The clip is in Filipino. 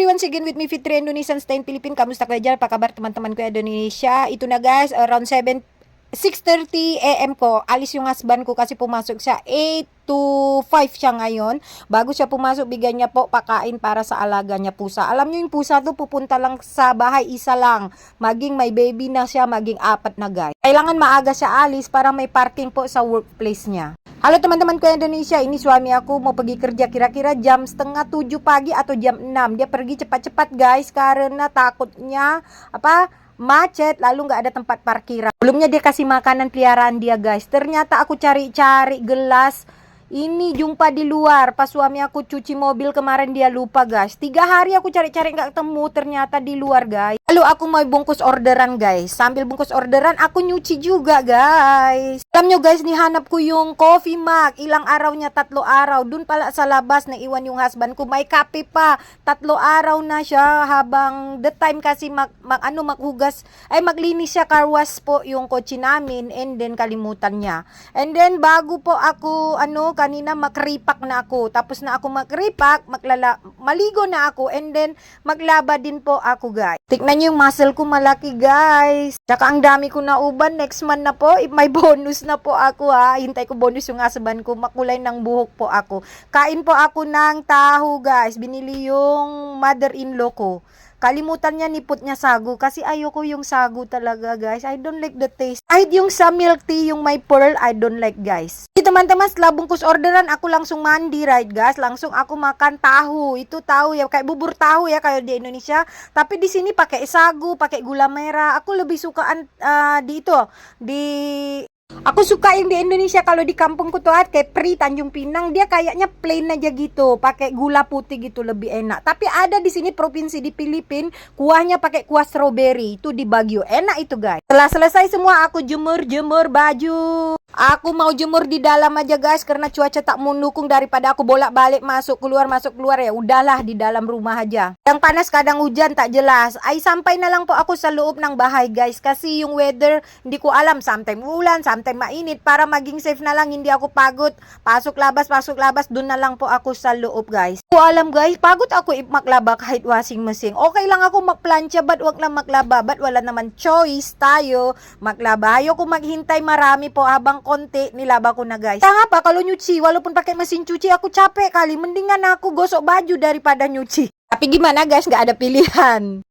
everyone, again with me, Fitri Indonesian Stay in Philippines. Kamusta kayo dyan? Apa kabar teman-teman ko Indonesia? Ito na guys, around 6:30 AM ko, alis yung husband ko kasi pumasok siya 8 to 5 siya ngayon. Bago siya pumasok, bigyan niya po pakain para sa alaga niya pusa. Alam niyo yung pusa to, pupunta lang sa bahay, isa lang. Maging may baby na siya, maging 4 na guys. Kailangan maaga siya alis para may parking po sa workplace niya. Halo teman-teman ko Indonesia, ini suami aku mau pergi kerja kira-kira jam setengah 7 pagi atau jam 6. Dia pergi cepat-cepat guys karena takutnya macet lalu nggak ada tempat parkiran. Sebelumnya dia kasih makanan peliharaan dia guys. Ternyata aku cari-cari gelas ini jumpa di luar. Pas suami aku cuci mobil kemarin dia lupa guys. 3 hari aku cari-cari nggak ketemu, ternyata di luar guys. Lalu aku mau bungkus orderan guys. Sambil bungkus orderan aku nyuci juga guys. Alam nyo guys, nihanap ko yung coffee mug. Ilang araw niya, 3 araw. Dun pala sa labas na iwan yung husband ko. May kape pa. 3 araw na siya habang the time kasi maglinis siya, car wash po yung kotse namin, and then kalimutan niya. And then bago po ako kanina makripak na ako. Tapos na ako makripak, maligo na ako, and then maglaba din po ako guys. Tignan niyo yung muscle ko malaki guys. Tsaka ang dami ko na uban. Next month na po, may bonus na po ako ha. Hintay ko bonus yung husband ko. Makulay ng buhok po ako. Kain po ako ng taho guys. Binili yung mother-in-law ko. Kalimutan niya, nipot niya sago. Kasi ayoko yung sago talaga guys. I don't like the taste. Kahit yung sa milk tea, yung may pearl, I don't like guys. Teman-teman, setelah bungkus orderan, aku langsung mandi right guys. Langsung aku makan tahu. Itu tahu ya, kayak bubur tahu ya kayak di Indonesia. Tapi di sini pakai sagu, pakai gula merah. Aku lebih sukaan Aku suka yang di Indonesia. Kalau di kampung ku tuh kayak Pri Tanjung Pinang, dia kayaknya plain aja gitu, pakai gula putih gitu, lebih enak. Tapi ada di sini provinsi di Filipina, kuahnya pakai kuah strawberry, itu di Baguio. Enak itu guys. Setelah selesai semua, aku jemur baju. Aku mau jemur di dalam aja guys, karena cuaca tak mendukung. Daripada aku bolak-balik masuk keluar ya udahlah di dalam rumah aja. Yang panas kadang hujan tak jelas. Ay sampai na lang po ako sa loob ng bahay guys, kasi yung weather hindi ko alam, sometimes ulan, sometimes mainit. Para maging safe na lang, hindi ako pagod pasok labas, dun na lang po ako sa loob guys. Ko alam guys, pagod ako maglaba kahit washing machine. Okay lang ako magplancha, but wag lang maglaba, but wala naman choice, tayo maglaba. Ayoko maghintay marami po, habang konti nilaba ko na guys. Kaya pa kalau nyuci, walaupun pakai mesin cuci aku capek kali, mendingan aku gosok baju daripada nyuci. Tapi gimana guys, nggak ada pilihan.